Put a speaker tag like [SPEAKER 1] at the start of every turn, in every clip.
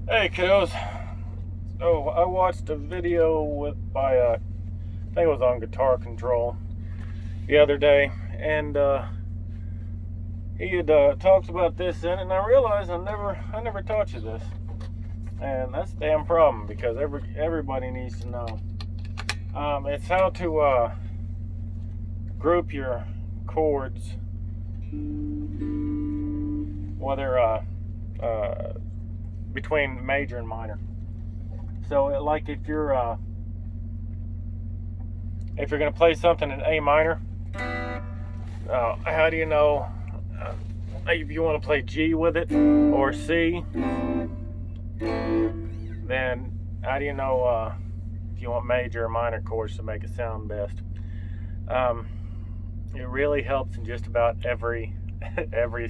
[SPEAKER 1] Hey kiddos, so I watched a video by I think it was on Guitar Control the other day, and he had talked about this in it, and I realized I never taught you this, and that's a damn problem because everybody needs to know. It's how to group your chords, whether between major and minor. So, like if you're gonna play something in A minor, how do you know if you want to play G with it or C? Then how do you know if you want major or minor chords to make it sound best? It really helps in just about every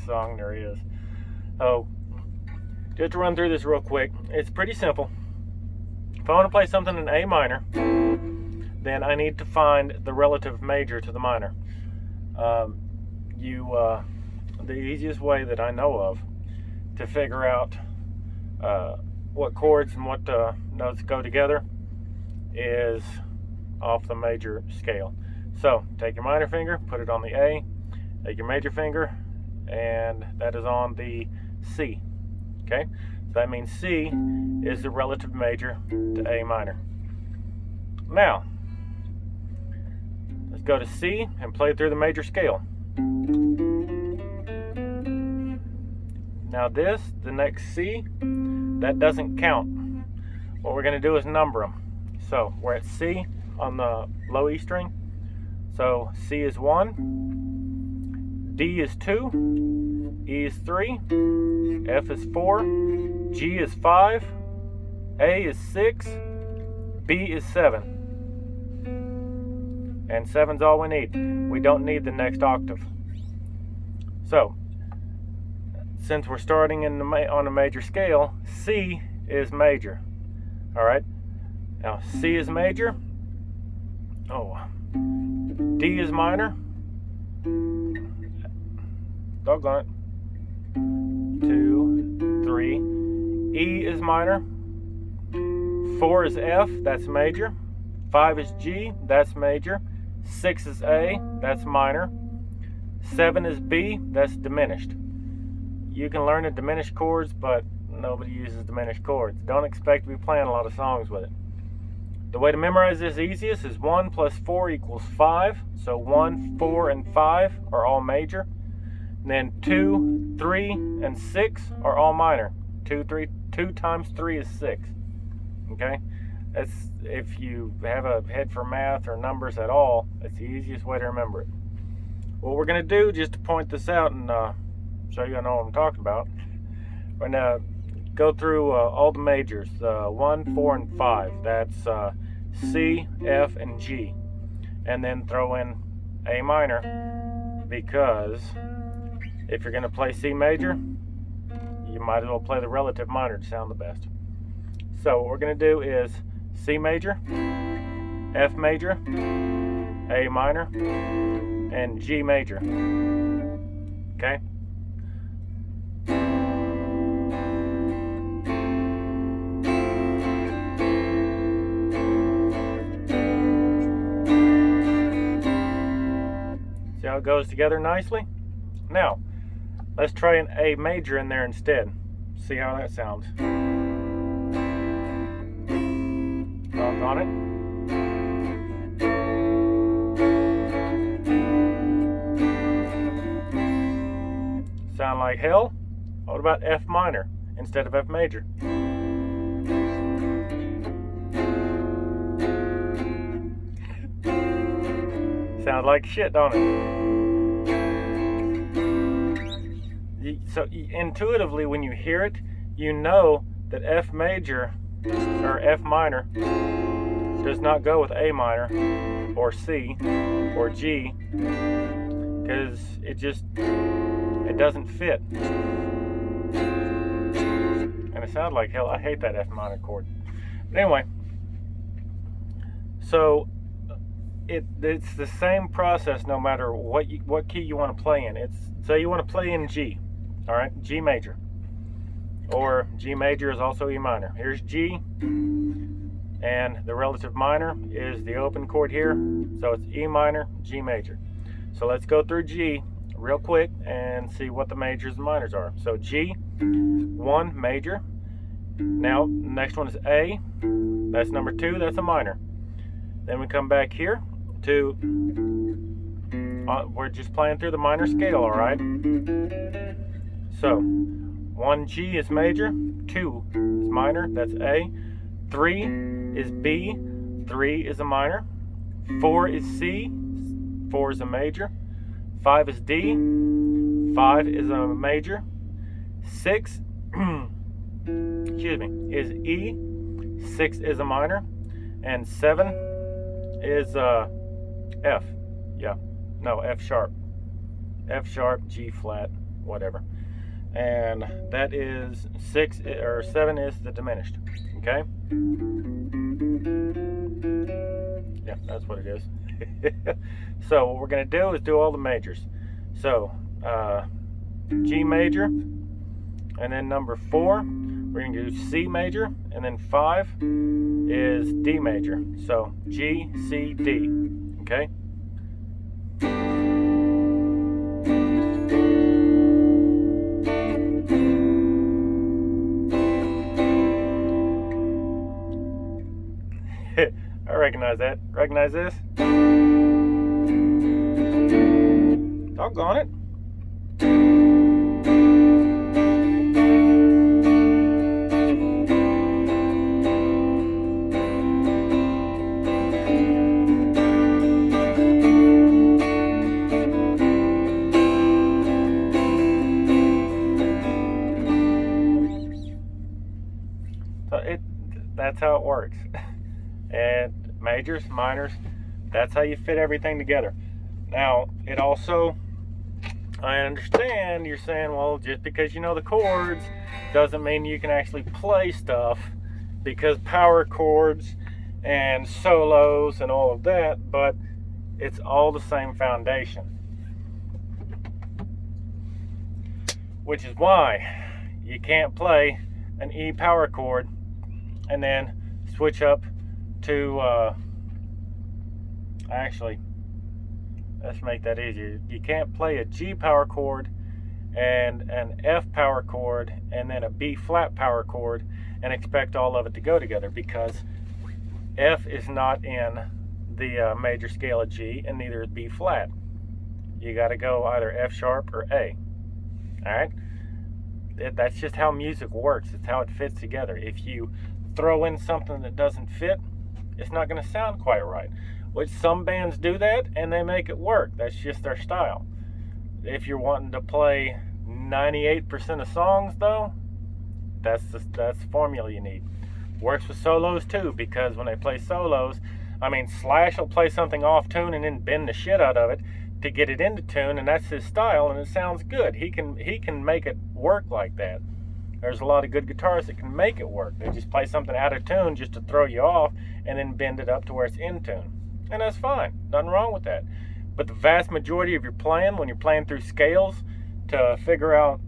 [SPEAKER 1] song there is. So, just to run through this real quick, it's pretty simple. If I want to play something in A minor, then I need to find the relative major to the minor. The easiest way that I know of to figure out what chords and what notes go together is off the major scale. So take your minor finger, put it on the A, take your major finger, and that is on the C. Okay, so that means C is the relative major to A minor. Now, let's go to C and play through the major scale. Now the next C, that doesn't count. What we're going to do is number them. So we're at C on the low E string. So C is 1, D is 2, E is 3, F is 4, G is 5, A is 6, B is 7. And 7's all we need. We don't need the next octave. So, since we're starting on a major scale, C is major. Alright? Now, C is major. D is minor. Doggone it. 2, 3. E is minor. 4 is F, that's major. 5 is G, that's major. 6 is A, that's minor. 7 is B, that's diminished. You can learn the diminished chords, but nobody uses diminished chords. Don't expect to be playing a lot of songs with it. The way to memorize this easiest is 1 plus 4 equals 5. So 1, 4, and 5 are all major. And then 2, 3, and 6 are all minor. 2 times 3 is 6. Okay? That's, if you have a head for math or numbers at all, that's the easiest way to remember it. What we're going to do, just to point this out and so you know what I'm talking about, we're going to go through all the majors, 1, 4, and 5. That's C, F, and G. And then throw in A minor, because if you're going to play C major, you might as well play the relative minor to sound the best. So what we're going to do is C major, F major, A minor, and G major. Okay? See how it goes together nicely? Now, let's try an A major in there instead. See how that sounds. On it. Sound like hell? What about F minor instead of F major? Sounds like shit, don't it? So intuitively, when you hear it, you know that F major or F minor does not go with A minor or C or G, because it doesn't fit. And it sounds like hell. I hate that F minor chord. But anyway, so it's the same process no matter what key you want to play in. Say you want to play in G, all right, G major. or G major is also E minor. Here's G, and the relative minor is the open chord here, so it's E minor, G major. So let's go through G real quick and see what the majors and minors are. So G, 1 major. Now next one is A, that's number 2, that's a minor. Then we come back here to, we're just playing through the minor scale, all right? So 1G is major, 2 is minor, that's A, 3 is B, 3 is a minor, 4 is C, 4 is a major, 5 is D, 5 is a major, 6 excuse me, is E, 6 is a minor, and 7 is F. Yeah, no, F sharp, G flat, whatever. And that is 6 or 7 is the diminished. Okay. Yeah, that's what it is. So what we're going to do is do all the majors. So G major, and then number 4 we're going to do C major, and then 5 is D major. So G, C, D. Okay. I recognize that. Recognize this? Doggone it. So that's how it works. And majors, minors, that's how you fit everything together. Now, it also, I understand you're saying, well, just because you know the chords doesn't mean you can actually play stuff, because power chords and solos and all of that, but it's all the same foundation. Which is why you can't play an E power chord and then switch up to, actually, let's make that easier. You can't play a G power chord and an F power chord and then a B flat power chord and expect all of it to go together, because F is not in the major scale of G, and neither is B flat. You got to go either F sharp or A. All right? That's just how music works. It's how it fits together. If you throw in something that doesn't fit, it's not going to sound quite right. Which some bands do that and they make it work. That's just their style. If you're wanting to play 98% of songs, though, that's the formula you need. Works with solos too, because when they play solos, I mean, Slash will play something off tune and then bend the shit out of it to get it into tune, and that's his style, and it sounds good. He can make it work like that. There's a lot of good guitarists that can make it work. They just play something out of tune just to throw you off and then bend it up to where it's in tune. And that's fine. Nothing wrong with that. But the vast majority of your playing, when you're playing through scales to figure out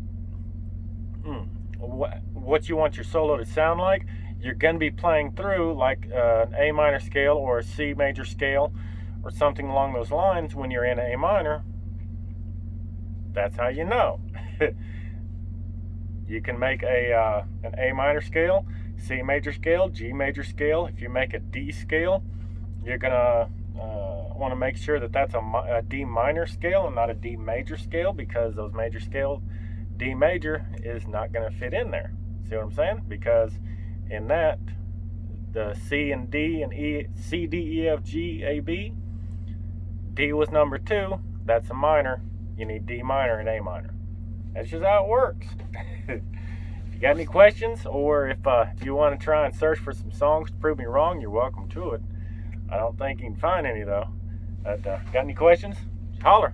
[SPEAKER 1] what you want your solo to sound like, you're going to be playing through like an A minor scale or a C major scale or something along those lines. When you're in A minor, that's how you know. You can make an A minor scale, C major scale, G major scale. If you make a D scale, you're gonna want to make sure that that's a D minor scale and not a D major scale, because those major scales, D major is not going to fit in there. See what I'm saying? Because in that, the C and D and E, C, D, E, F, G, A, B, D was number 2. That's a minor. You need D minor and A minor. That's just how it works. If you got any questions, or if you want to try and search for some songs to prove me wrong, you're welcome to it. I don't think you can find any, though. Got any questions? Holler.